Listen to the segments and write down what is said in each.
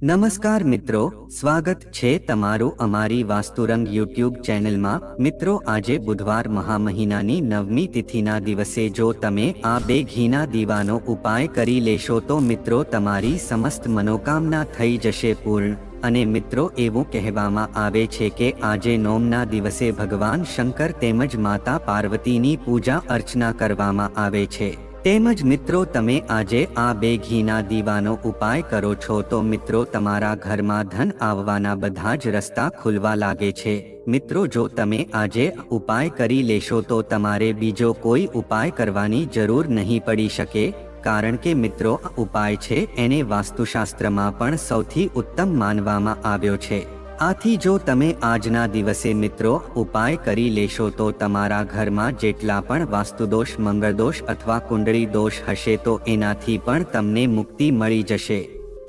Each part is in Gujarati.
નમસ્કાર મિત્રો, સ્વાગત છે તમારું અમારી વાસ્તુરંગ યુટ્યુબ ચેનલમાં। મિત્રો, આજે બુધવાર મહામહિનાની 9મી તિથિના દિવસે જો તમે આ 2 ઘીના દીવાનો ઉપાય કરી લેશો તો મિત્રો તમારી સમસ્ત મનોકામના થઈ જશે પૂર્ણ। અને મિત્રો, એવું કહેવામાં આવે છે કે આજે નોમના દિવસે ભગવાન શંકર તેમજ માતા પાર્વતીની પૂજા અર્ચના કરવામાં આવે છે। તેમજ મિત્રો, તમે આજે આ 2 ઘીના દીવાનો ઉપાય કરો છો તો મિત્રો તમારા ઘરમાં ધન આવવાના બધા જ રસ્તા ખુલવા લાગે છે। મિત્રો, જો તમે આજે ઉપાય કરી લેશો તો તમારે બીજો કોઈ ઉપાય કરવાની જરૂર નહીં પડી શકે, કારણ કે મિત્રો આ ઉપાય છે એને વાસ્તુશાસ્ત્રમાં પણ સૌથી ઉત્તમ માનવામાં આવ્યો છે। આથી જો તમે આજના દિવસે મિત્રો ઉપાય કરી લેશો તો તમારા ઘરમાં જેટલા પણ વાસ્તુદોષ, મંગળદોષ અથવા કુંડળી દોષ હશે તો એનાથી પણ તમને મુક્તિ મળી જશે।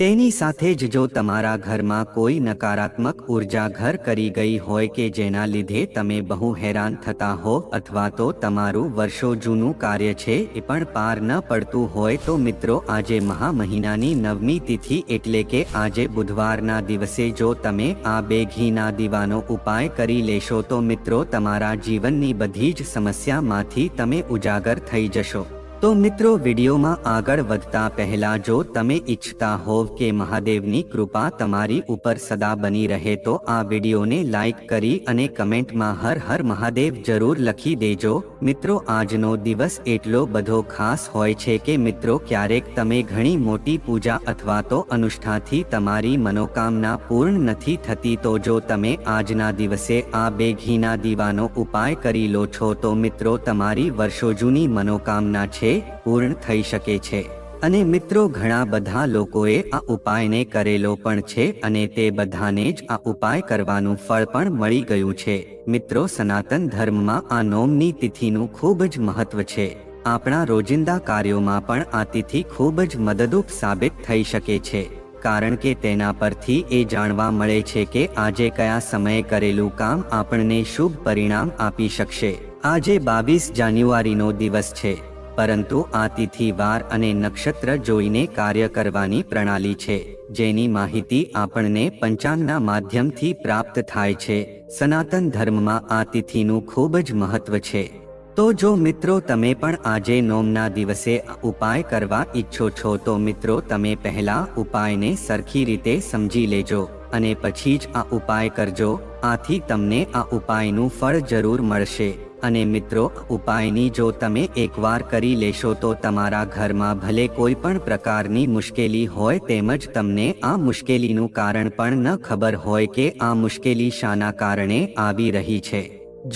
તેની સાથે જ જો તમારા ઘરમાં કોઈ નકારાત્મક ઉર્જા ઘર કરી ગઈ હોય કે જેના લીધે તમે બહુ હેરાન થતા હો અથવા તો તમારું વર્ષો જૂનું કાર્ય છે એ પણ પાર ન પડતું હોય તો મિત્રો આજે મહા મહિનાની 9મી તિથિ એટલે કે આજે બુધવારના દિવસે જો તમે આ 2 ઘીના દીવાનો ઉપાય કરી લેશો તો મિત્રો તમારા જીવનની બધી જ સમસ્યામાંથી તમે ઉજાગર થઈ જશો। તો મિત્રો, વિડીયોમાં આગળ વધતા પહેલા જો તમે ઈચ્છતા હોવ કે મહાદેવની કૃપા તમારી ઉપર સદા બની રહે તો આ વિડીયોને લાઈક કરી અને કમેન્ટમાં હર હર મહાદેવ જરૂર લખી દેજો। મિત્રો, આજનો દિવસ એટલો બધો ખાસ હોય છે કે મિત્રો ક્યારેક તમે ઘણી મોટી પૂજા અથવા તો અનુષ્ઠાનથી તમારી મનોકામના પૂર્ણ નથી થતી તો જો તમે આજના દિવસે આ 2 ઘીના દીવાનો ઉપાય કરી લો છો તો મિત્રો તમારી વર્ષો જૂની મનોકામના છે પૂર્ણ થઈ શકે છે। અને મિત્રો, ઘણા બધા લોકોએ આ ઉપાયને કરેલો પણ છે અને તે બધાને જ આ ઉપાય કરવાનું ફળ પણ મળી ગયું છે। મિત્રો, સનાતન ધર્મમાં આ નોમની તિથિનું ખૂબ જ મહત્વ છે। આપણા રોજિંદા કાર્યોમાં પણ આ તિથિ ખૂબ જ મદદરૂપ સાબિત થઈ શકે છે, કારણ કે તેના પરથી એ જાણવા મળે છે કે આજે કયા સમયે કરેલું કામ આપણને શુભ પરિણામ આપી શકશે। આજે 22 જાન્યુઆરીનો દિવસ છે, પરંતુ આ તિથિ, વાર અને નક્ષત્ર જોઈને કાર્ય કરવાની પ્રણાલી છે, જેની માહિતી આપણને પંચાંગના માધ્યમથી પ્રાપ્ત થાય છે। સનાતન ધર્મમાં આ તિથિનું ખૂબ જ મહત્વ છે। તો જો મિત્રો તમે પણ આજે નોમના દિવસે આ ઉપાય કરવા ઈચ્છો છો તો મિત્રો તમે પહેલા ઉપાયને સરખી રીતે સમજી લેજો અને પછી જ આ ઉપાય કરજો। આથી તમને આ ઉપાયનું ફળ જરૂર મળશે। અને મિત્રો, ઉપાયની જો તમે એકવાર કરી લેશો તો તમારા ઘરમાં ભલે કોઈ પણ પ્રકારની મુશ્કેલી હોય તેમજ તમને આ મુશ્કેલીનું કારણ પણ ન ખબર હોય કે આ મુશ્કેલી શાના કારણે આવી રહી છે।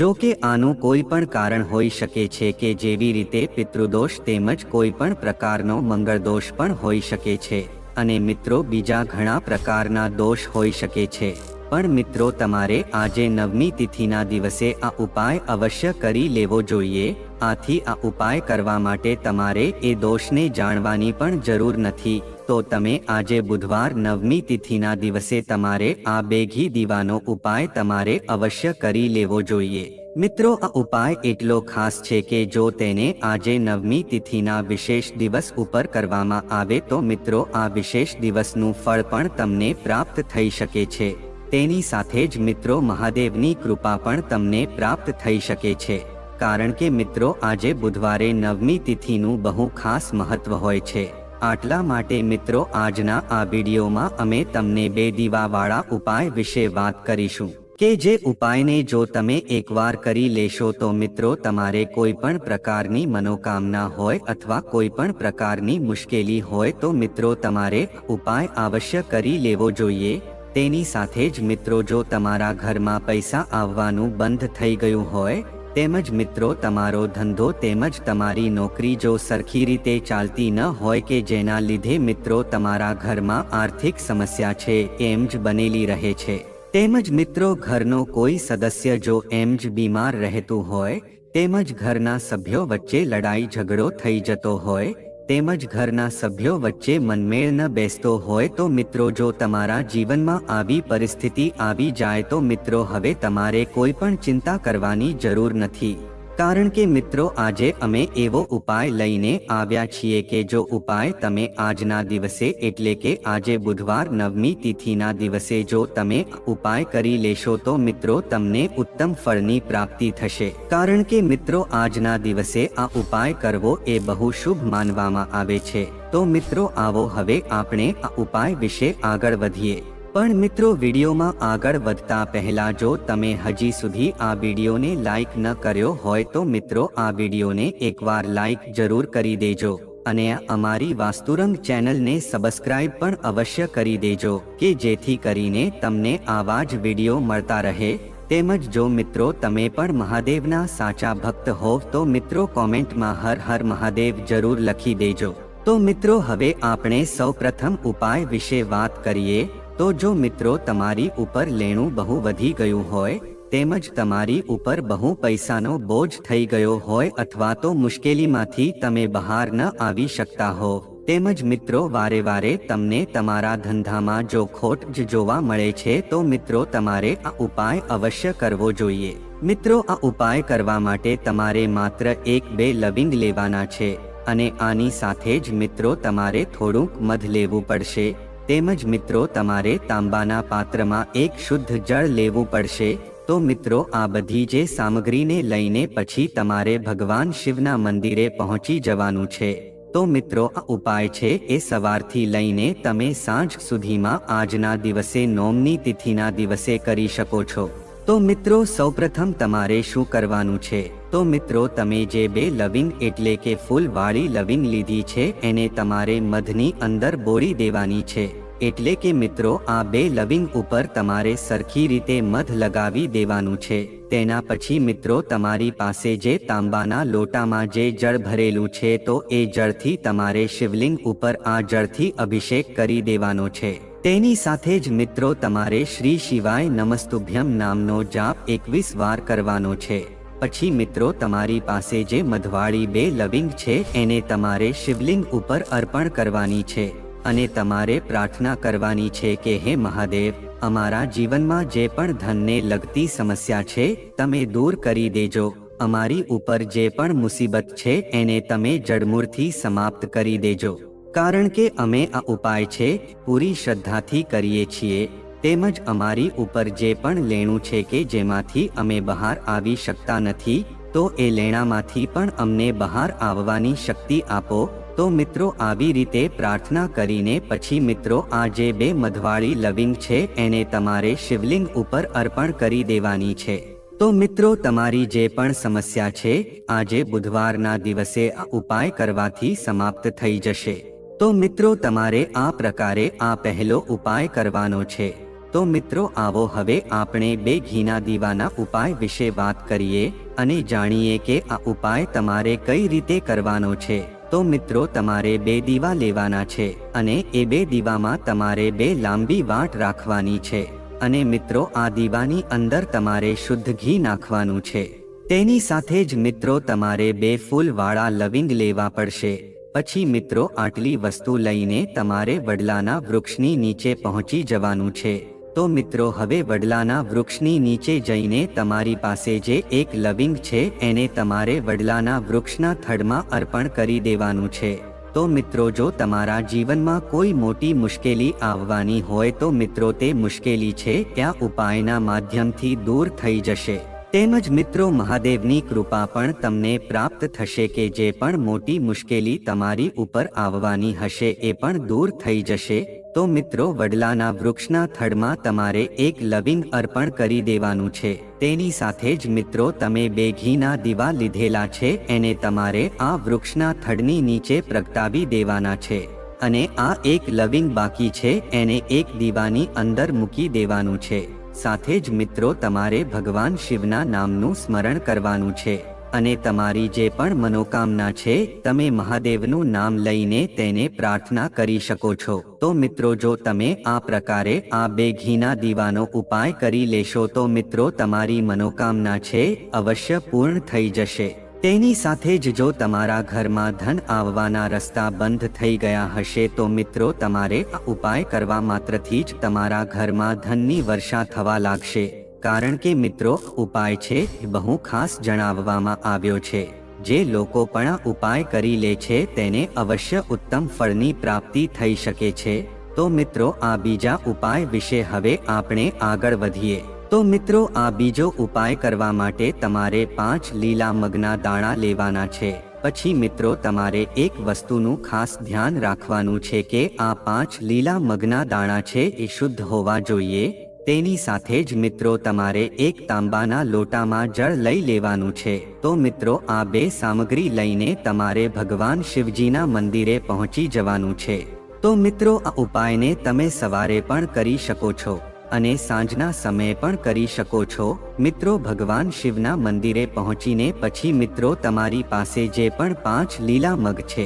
જો કે આનું કોઈ પણ કારણ હોઈ શકે છે કે જેવી રીતે પિતૃદોષ તેમજ કોઈ પણ પ્રકારનો મંગળદોષ પણ હોઈ શકે છે અને મિત્રો બીજા ઘણા પ્રકારના દોષ હોઈ શકે છે। પણ મિત્રો તમારે આજે 9મી તિથિના દિવસે આ ઉપાય અવશ્ય કરી લેવો જોઈએ। આથી આ ઉપાય કરવા માટે તમારે એ દોષને જાણવાની પણ જરૂર નથી। તો તમે આજે બુધવાર 9મી તિથિના દિવસે તમારે આ 2 ઘી દીવાનો ઉપાય તમારે અવશ્ય કરી લેવો જોઈએ। મિત્રો, આ ઉપાય એટલો ખાસ છે કે જો તેને આજે 9મી તિથિના વિશેષ દિવસ ઉપર કરવામાં આવે તો મિત્રો આ વિશેષ દિવસનું ફળ પણ તમને પ્રાપ્ત થઈ શકે છે। તેની સાથે જ મિત્રો મહાદેવની કૃપા પણ તમને પ્રાપ્ત થઈ શકે છે, કારણ કે મિત્રો આજે બુધવારે 9મી તિથિનું બહુ ખાસ મહત્વ હોય છે। આટલા માટે મિત્રો આજના આ વિડીયોમાં અમે તમને 2 દીવાવાળા ઉપાય વિશે વાત કરીશું કે જે ઉપાયને જો તમે એકવાર કરી લેશો તો મિત્રો તમારે કોઈ પણ પ્રકારની મનોકામના હોય અથવા કોઈ પણ પ્રકારની મુશ્કેલી હોય તો મિત્રો તમારે ઉપાય અવશ્ય કરી લેવો જોઈએ। તેની સાથે જ મિત્રો જો તમારા ઘરમાં પૈસા આવવાનું બંધ થઈ ગયું હોય તેમજ મિત્રો તમારો ધંધો તેમજ તમારી નોકરી જો સરખી રીતે ચાલતી ન હોય કે જેના લીધે મિત્રો તમારા ઘરમાં આર્થિક સમસ્યા છે એમ જ બનેલી રહે છે, તેમજ મિત્રો ઘરનો કોઈ સદસ્ય જો એમ જ બીમાર રહેતું હોય તેમજ ઘરના સભ્યો વચ્ચે લડાઈ ઝઘડો થઈ જતો હોય તેમજ ઘરના સભ્યો વચ્ચે મનમેળ ન બેસતો હોય તો મિત્રો જો તમારા જીવનમાં આવી પરિસ્થિતિ આવી જાય તો મિત્રો હવે તમારે કોઈ પણ ચિંતા કરવાની જરૂર નથી। કારણ કે મિત્રો આજે અમે એવો ઉપાય લઈને આવ્યા છીએ કે જો ઉપાય તમે આજના દિવસે એટલે કે આજે બુધવાર 9મી તિથિના દિવસે જો તમે ઉપાય કરી લેશો તો મિત્રો તમને ઉત્તમ ફળની પ્રાપ્તિ થશે। કારણ કે મિત્રો આજના દિવસે આ ઉપાય કરવો એ બહુ શુભ માનવામાં આવે છે। તો મિત્રો આવો હવે આપણે આ ઉપાય વિશે આગળ વધીએ। પણ મિત્રો વિડીયોમાં આગળ વધતા પહેલા જો તમે હજી સુધી આ વિડીયોને લાઈક ન કર્યો હોય તો મિત્રો આ વિડીયોને એકવાર લાઈક જરૂર કરી દેજો અને અમારી વાસ્તુરંગ ચેનલને સબસ્ક્રાઇબ પણ અવશ્ય કરી દેજો કે જેથી કરીને તમને આવા જ વિડીયો મળતા રહે। તેમજ જો મિત્રો તમે પણ મહાદેવના સાચા ભક્ત હોવ તો મિત્રો કોમેન્ટમાં હર હર મહાદેવ જરૂર લખી દેજો। તો મિત્રો હવે આપણે સૌપ્રથમ ઉપાય વિશે વાત કરીએ। તો જો મિત્રો તમારી ઉપર લેણું બહુ વધી ગયું હોય તેમજ તમારી ઉપર બહુ પૈસાનો બોજ થઈ ગયો હોય અથવા તો મુશ્કેલીમાંથી તમે બહાર ન આવી શકતા હો તેમજ મિત્રો વારે વારે તમને તમારા ધંધામાં જો ખોટ જ જોવા મળે છે તો મિત્રો તમારે આ ઉપાય અવશ્ય કરવો જોઈએ। મિત્રો આ ઉપાય કરવા માટે તમારે માત્ર 1-2 લવિંગ લેવાના છે અને આની સાથે જ મિત્રો તમારે થોડુંક મધ લેવું પડશે। તેમજ મિત્રો તમારે તાંબાના પાત્રમાં એક શુદ્ધ જળ લેવું પડશે। તો મિત્રો આ બધી જે સામગ્રીને લઈને પછી તમારે ભગવાન શિવના મંદિરે પહોંચી જવાનું છે। તો મિત્રો આ ઉપાય છે એ સવારથી લઈને તમે સાંજ સુધીમાં આજના દિવસે 9મી તિથિના દિવસે કરી શકો છો। તો મિત્રો સૌપ્રથમ તમારે શું કરવાનું છે તો મિત્રો તમે જે 2 લવિંગ એટલે કે ફૂલવાળી લવિંગ લીધી છે એને તમારે મધની અંદર બોળી દેવાની છે। એટલે કે મિત્રો આ 2 લવિંગ ઉપર તમારે સરખી રીતે મધ લગાવી દેવાનું છે। તેના પછી મિત્રો તમારી પાસે જે તાંબાના લોટામાં જે જળ ભરેલું છે તો એ જળથી તમારે શિવલિંગ ઉપર આ જળથી અભિષેક કરી દેવાનો છે। તેની સાથે જ મિત્રો તમારે શ્રી શિવાય નમસ્તુભ્યમ નામનો જાપ 21 વાર કરવાનો છે। પછી મિત્રો તમારી પાસે જે મધવાળી 2 લવિંગ છે એને તમારે શિવલિંગ ઉપર અર્પણ કરવાની છે અને તમારે પ્રાર્થના કરવાની છે કે હે મહાદેવ અમારા જીવનમાં જે પણ ધનને લગતી સમસ્યા છે તમે દૂર કરી દેજો। અમારી ઉપર જે પણ મુસીબત છે એને તમે જડમૂળથી સમાપ્ત કરી દેજો। કારણ કે અમે આ ઉપાય છે પૂરી શ્રદ્ધાથી કરીએ છીએ। તેમજ અમારી ઉપર જે પણ લેણું છે કે જેમાંથી અમે બહાર આવી શકતા નથી તો એ લેણામાંથી પણ અમને બહાર આવવાની શક્તિ આપો। તો મિત્રો આવી રીતે પ્રાર્થના કરીને પછી મિત્રો આ જે 2 મધવાળી લવિંગ છે એને તમારે શિવલિંગ ઉપર અર્પણ કરી દેવાની છે। તો મિત્રો તમારી જે પણ સમસ્યા છે આજે બુધવારના દિવસે આ ઉપાય કરવાથી સમાપ્ત થઈ જશે। તો મિત્રો તમારે આ પ્રકારે આ પહેલો ઉપાય કરવાનો છે। તો મિત્રો આવો હવે આપણે 2 ઘીના દીવાના ઉપાય વિશે વાત કરીએ અને જાણીએ કે આ ઉપાય તમારે કઈ રીતે કરવાનો છે। તો મિત્રો તમારે 2 દીવા લેવાના છે અને એ 2 દીવામાં તમારે 2 લાંબી વાટ રાખવાની છે અને મિત્રો આ દીવાની અંદર તમારે શુદ્ધ ઘી નાખવાનું છે। તેની સાથે જ મિત્રો તમારે 2 ફૂલવાળા લવિંગ લેવા પડશે। પછી મિત્રો આટલી વસ્તુ લઈને તમારે વડલાના વૃક્ષની નીચે પહોંચી જવાનું છે। તો મિત્રો હવે વડલાના વૃક્ષની નીચે જઈને તમારી પાસે જે 1 લવિંગ છે એને તમારે વડલાના વૃક્ષના થડમાં અર્પણ કરી દેવાનું છે। તો મિત્રો જો તમારા જીવનમાં કોઈ મોટી મુશ્કેલી આવવાની હોય તો મિત્રો તે મુશ્કેલી છે ત્યાં ઉપાયના માધ્યમથી દૂર થઈ જશે। તેમજ મિત્રો મહાદેવની કૃપા પણ તમને પ્રાપ્ત થશે કે જે પણ મોટી મુશ્કેલી તમારી ઉપર આવવાની હશે એ પણ દૂર થઈ જશે। તો મિત્રો વડલાના વૃક્ષના થડમાં તમારે 1 લવિંગ અર્પણ કરી દેવાનું છે। તેની સાથે જ મિત્રો તમે 2 ઘીના દીવા લીધેલા છે એને તમારે આ વૃક્ષના થડની નીચે પ્રગટાવી દેવાના છે અને આ 1 લવિંગ બાકી છે એને 1 દીવાની અંદર મૂકી દેવાનું છે। સાથે જ મિત્રો તમારે ભગવાન શિવના નામનું સ્મરણ કરવાનું છે અને તમારી જે પણ મનોકામના છે તમે મહાદેવનું નામ લઈને તેને પ્રાર્થના કરી શકો છો। તો મિત્રો જો તમે આ પ્રકારે આ 2 ઘીના દીવાનો ઉપાય કરી લેશો તો મિત્રો તમારી મનોકામના છે અવશ્ય પૂર્ણ થઈ જશે। તેની સાથે જ જો તમારા ઘરમાં ધન આવવાના રસ્તા બંધ થઈ ગયા હશે તો મિત્રો તમારે આ ઉપાય કરવા માત્રથી જ તમારા ઘરમાં ધનની વર્ષા થવા લાગશે। કારણ કે મિત્રો ઉપાય છે બહુ ખાસ જણાવવામાં આવ્યો છે. જે લોકો પણ આ ઉપાય કરી લે છે તેને અવશ્ય ઉત્તમ ફળની પ્રાપ્તિ થઈ શકે છે. તો મિત્રો આ બીજા ઉપાય વિશે હવે આપણે આગળ વધીએ. તો મિત્રો આ બીજો ઉપાય કરવા માટે તમારે 5 લીલા મગના દાણા લેવાના છે. પછી મિત્રો તમારે એક વસ્તુનું ખાસ ધ્યાન રાખવાનું છે કે આ 5 લીલા મગના દાણા છે એ શુદ્ધ હોવા જોઈએ. તેની સાથે જ મિત્રો તમારે એક તાંબાના લોટામાં જળ લઈ લેવાનું છે. તો મિત્રો આ બે સામગ્રી લઈને તમારે ભગવાન શિવજીના મંદિરે પહોંચી જવાનું છે. તો મિત્રો આ ઉપાયને તમે સવારે પણ કરી શકો છો અને સાંજના સમયે પણ કરી શકો છો. મિત્રો ભગવાન શિવના મંદિરે પહોંચીને પછી મિત્રો તમારી પાસે જે પણ 5 લીલા મગ છે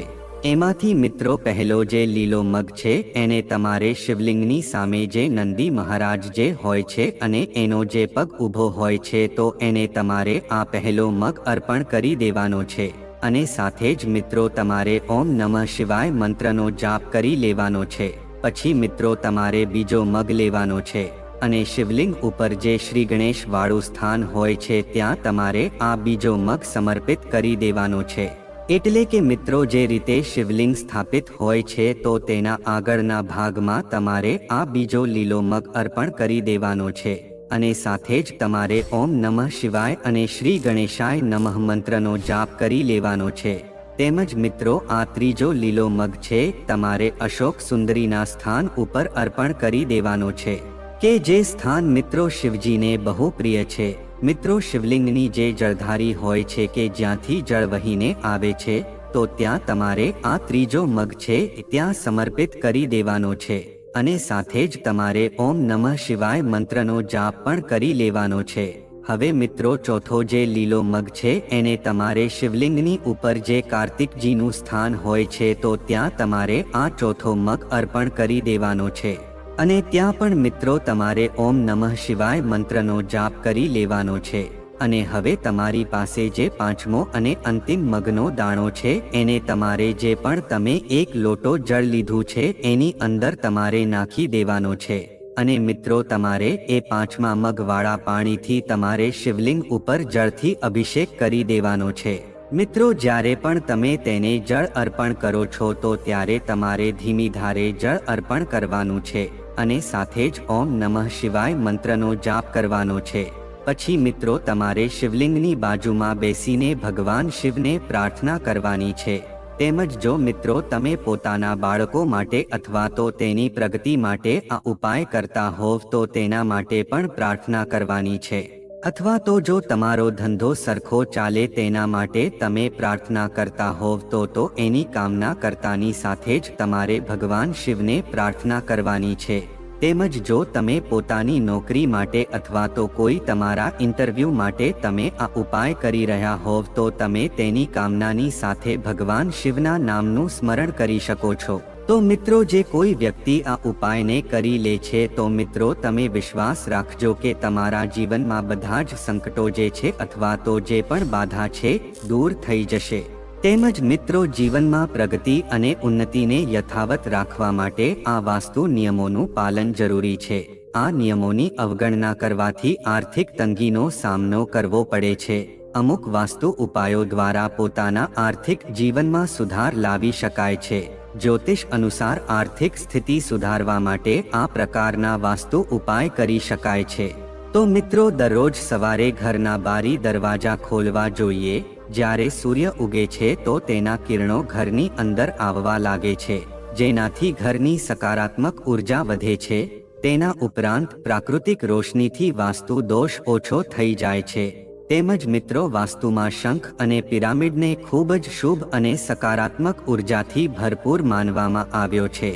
એમાંથી મિત્રો પહેલો જે લીલો મગ છે એને તમારે શિવલિંગની સામે જે નંદી મહારાજ જે હોય છે અને એનો જે પગ ઊભો હોય છે તો એને તમારે આ પહેલો મગ અર્પણ કરી દેવાનો છે. અને સાથે જ મિત્રો તમારે ઓમ નમઃ શિવાય મંત્રનો જાપ કરી લેવાનો છે. પછી મિત્રો તમારે બીજો મગ લેવાનો છે અને શિવલિંગ ઉપર જે શ્રી ગણેશ વાળું સ્થાન હોય છે ત્યાં તમારે આ બીજો મગ સમર્પિત કરી દેવાનો છે. એટલે કે મિત્રો જે રીતે શિવલિંગ સ્થાપિત હોય છે તો તેના આગળના ભાગમાં તમારે આ બીજો લીલો મગ અર્પણ કરી દેવાનો છે. અને સાથે જ તમારે ઓમ નમઃ શિવાય અને શ્રી ગણેશાય નમઃ મંત્રનો જાપ કરી લેવાનો છે. તેમજ મિત્રો આ ત્રીજો લીલો મગ છે તમારે અશોક સુંદરીના સ્થાન ઉપર અર્પણ કરી દેવાનો છે કે જે સ્થાન મિત્રો શિવજીને બહુ પ્રિય છે. મિત્રો શિવલિંગની જે જળધારી હોય છે કે જ્યાંથી જળ વહીને આવે છે તો ત્યાં તમારે આ ત્રીજો મગ છે ત્યાં સમર્પિત કરી દેવાનો છે. અને સાથે જ તમારે ઓમ નમઃ શિવાય મંત્રનો જાપ પણ કરી લેવાનો છે. હવે મિત્રો ચોથો જે લીલો મગ છે એને તમારે શિવલિંગની ઉપર જે કાર્તિકજીનું સ્થાન હોય છે તો ત્યાં તમારે આ ચોથો મગ અર્પણ કરી દેવાનો છે. અને ત્યાં પણ મિત્રો તમારે ઓમ નમઃ શિવાય મંત્રનો જાપ કરી લેવાનો છે. અને હવે તમારી પાસે જે પાંચમો અને અંતિમ મગનો દાણો છે એને તમારે જે પણ તમે એક લોટો જળ લીધું છે એની અંદર તમારે નાખી દેવાનો છે. અને મિત્રો તમારે એ પાંચમા મગવાળા પાણીથી તમારે શિવલિંગ ઉપર જળથી અભિષેક કરી દેવાનો છે. મિત્રો જ્યારે પણ તમે તેને જળ અર્પણ કરો છો તો ત્યારે તમારે ધીમી ધારે જળ અર્પણ કરવાનું છે અને સાથે જ ઓમ નમઃ શિવાય મંત્રનો જાપ કરવાનો છે. પછી મિત્રો તમારે શિવલિંગની બાજુમાં બેસીને ભગવાન શિવને પ્રાર્થના કરવાની છે. તેમજ જો મિત્રો તમે પોતાના બાળકો માટે અથવા તો તેની પ્રગતિ માટે આ ઉપાય કરતા હોવ તો તેના માટે પણ પ્રાર્થના કરવાની છે. અથવા તો જો તમારો ધંધો સરખો ચાલે તેના માટે તમે પ્રાર્થના કરતા હોવ તો એની કામના કરતાની સાથે જ તમારે ભગવાન શિવને પ્રાર્થના કરવાની છે. તેમજ જો તમે પોતાની નોકરી માટે અથવા તો કોઈ તમારા ઇન્ટરવ્યૂ માટે તમે આ ઉપાય કરી રહ્યા હોવ તો તમે તેની કામનાની સાથે ભગવાન શિવના નામનું સ્મરણ કરી શકો છો. તો મિત્રો જે કોઈ વ્યક્તિ આ ઉપાયને કરી લે છે તો મિત્રો તમે વિશ્વાસ રાખજો કે તમારા જીવનમાં બધા જ સંકટો જે છે અથવા તો જે પણ બાધા છે દૂર થઈ જશે. તેમજ મિત્રો જીવનમાં પ્રગતિ અને ઉન્નતિને યથાવત રાખવા માટે આ વાસ્તુ નિયમોનું પાલન જરૂરી છે. આ નિયમોની અવગણના કરવાથી આર્થિક તંગીનો સામનો કરવો પડે છે. અમુક વાસ્તુ ઉપાયો દ્વારા પોતાના આર્થિક જીવનમાં સુધાર લાવી શકાય છે. જ્યોતિષ અનુસાર આર્થિક સ્થિતિ સુધારવા માટે આ પ્રકારના વાસ્તુ ઉપાય કરી શકાય છે. તો મિત્રો દરરોજ સવારે ઘરના બારી દરવાજા ખોલવા જોઈએ. જ્યારે સૂર્ય ઉગે છે તો તેના કિરણો ઘરની અંદર આવવા લાગે છે જેનાથી ઘરની સકારાત્મક ઉર્જા વધે છે. તેના ઉપરાંત પ્રાકૃતિક રોશનીથી વાસ્તુ દોષ ઓછો થઈ જાય છે. તેમજ મિત્રો વાસ્તુમાં શંખ અને પિરામિડને ખૂબ જ શુભ અને સકારાત્મક ઉર્જાથી ભરપૂર માનવામાં આવ્યો છે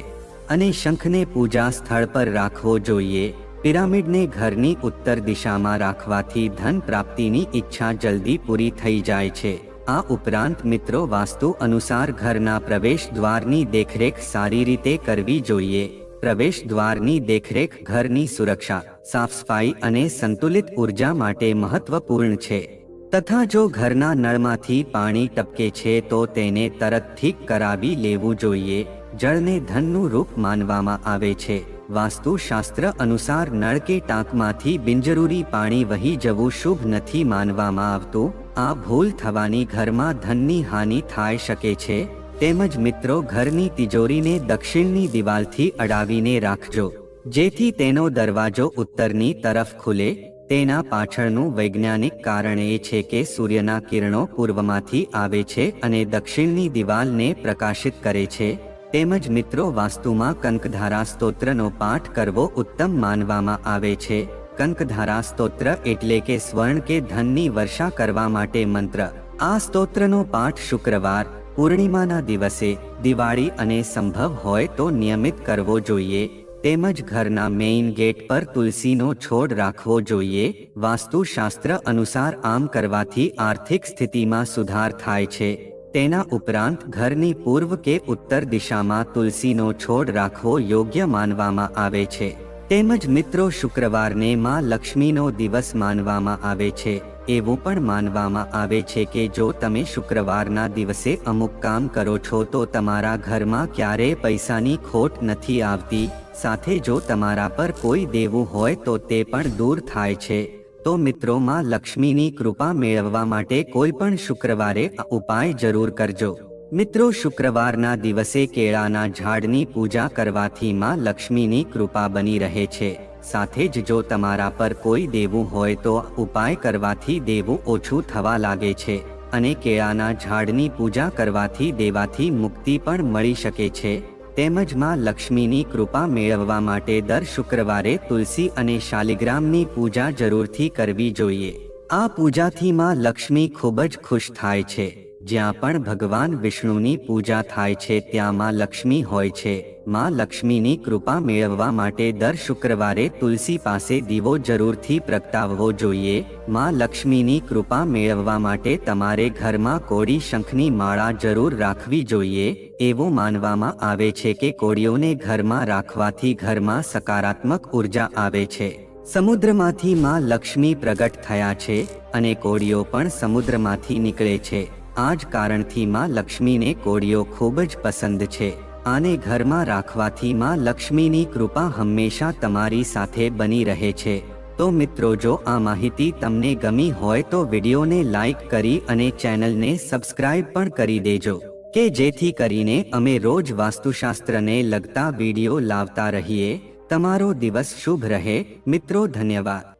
અને શંખને પૂજા સ્થળ પર રાખવો જોઈએ. પિરામિડને ઘરની ઉત્તર દિશામાં રાખવાથી ધન પ્રાપ્તિની ઈચ્છા જલ્દી પૂરી થઈ જાય છે. આ ઉપરાંત મિત્રો વાસ્તુ અનુસાર ઘરના પ્રવેશ દ્વારની દેખરેખ સારી રીતે કરવી જોઈએ. પ્રવેશ દ્વારની દેખરેખ ઘરની સુરક્ષા, સાફ સફાઈ અને સંતુલિત ઉર્જા માટે મહત્વપૂર્ણ છે. તથા જો ઘરના નળમાંથી પાણી ટપકે છે તો તેને તરત ઠીક કરાવી લેવું જોઈએ. જળને ધનનું રૂપ માનવામાં આવે છે વાસ્તુશાસ્ત્ર અનુસાર નળ કે ટાંકમાંથી બિનજરૂરી પાણી વહી જવું શુભ નથી માનવામાં આવતું. આ ભૂલ થવાની ઘરમાં ધનની હાનિ થઈ શકે છે. તેમજ મિત્રો, ઘરની તિજોરીને દક્ષિણની દિવાલથી અડાવીને રાખજો, જેથી તેનો દરવાજો ઉત્તરની તરફ ખુલે. તેના પાછળનું વૈજ્ઞાનિક કારણ એ છે કે સૂર્યના કિરણો પૂર્વમાંથી આવે છે અને દક્ષિણની દિવાલને પ્રકાશિત કરે છે. તેમજ મિત્રો, વાસ્તુમાં કનકધારા સ્તોત્રનો પાઠ કરવો ઉત્તમ માનવામાં આવે છે. કનકધારા સ્તોત્ર એટલે કે સ્વર્ણ કે ધનની વર્ષા કરવા માટે મંત્ર. આ સ્તોત્રનો પાઠ શુક્રવાર, પૂર્ણિમાના દિવસે, દિવાળી અને સંભવ હોય તો નિયમિત કરવો જોઈએ. તેમજ ઘરના મેઇન ગેટ પર તુલસીનો છોડ રાખવો જોઈએ. વાસ્તુશાસ્ત્ર અનુસાર આમ કરવાથી આર્થિક સ્થિતિમાં સુધાર થાય છે. તેના ઉપરાંત ઘરની પૂર્વ કે ઉત્તર દિશામાં તુલસીનો છોડ રાખવો યોગ્ય માનવામાં આવે છે. તેમજ મિત્રો, શુક્રવારને માં લક્ષ્મીનો દિવસ માનવામાં આવે છે. એવું પણ માનવામાં આવે છે કે જો તમે શુક્રવારના દિવસે અમુક કામ કરો છો તો તમારા ઘરમાં ક્યારેય પૈસાની ખોટ નથી આવતી. સાથે જો તમારા પર કોઈ દેવું હોય તો તે પણ દૂર થાય છે. તો મિત્રો, માં લક્ષ્મીની કૃપા મેળવવા માટે કોઈ પણ શુક્રવારે આ ઉપાય જરૂર કરજો. મિત્રો, શુક્રવારના દિવસે કેળાના ઝાડની પૂજા કરવાથી માં લક્ષ્મીની કૃપા બની રહે છે. સાથે જ જો તમારા પર કોઈ દેવું હોય તો આ ઉપાય કરવાથી દેવું ઓછું થવા લાગે છે અને કેળાના ઝાડની પૂજા કરવાથી દેવાથી મુક્તિ પણ મળી શકે છે. તેમજ માં લક્ષ્મીની કૃપા મેળવવા માટે દર શુક્રવારે તુલસી અને શાલિગ્રામની પૂજા જરૂરથી કરવી જોઈએ. આ પૂજાથી માં લક્ષ્મી ખૂબ જ ખુશ થાય છે. જ્યાં પણ ભગવાન વિષ્ણુની પૂજા થાય છે ત્યાં માં લક્ષ્મી હોય છે. માં લક્ષ્મીની કૃપા મેળવવા માટે દર શુક્રવારે તુલસી પાસે દીવો જરૂરથી પ્રગટાવવો જોઈએ. માં લક્ષ્મીની કૃપા મેળવવા માટે તમારે ઘરમાં કોળી શંખની માળા જરૂર રાખવી જોઈએ. એવું માનવામાં આવે છે કે કોળીઓને ઘરમાં રાખવાથી ઘરમાં સકારાત્મક ઉર્જા આવે છે. સમુદ્રમાંથી માં લક્ષ્મી પ્રગટ થયા છે અને કોળીઓ પણ સમુદ્રમાંથી નીકળે છે. આ જ કારણથી માં લક્ષ્મીને કોળીઓ ખૂબ જ પસંદ છે. આને ઘરમાં રાખવાથી માં લક્ષ્મીની કૃપા હંમેશા તમારી સાથે બની રહે છે. તો મિત્રો, જો આ માહિતી તમને ગમી હોય તો વિડીયોને લાઈક કરી અને ચેનલને સબસ્ક્રાઇબ પણ કરી દેજો, કે જેથી કરીને અમે રોજ વાસ્તુશાસ્ત્રને લગતા વિડીયો લાવતા રહીએ. તમારો દિવસ શુભ રહે. મિત્રો, ધન્યવાદ.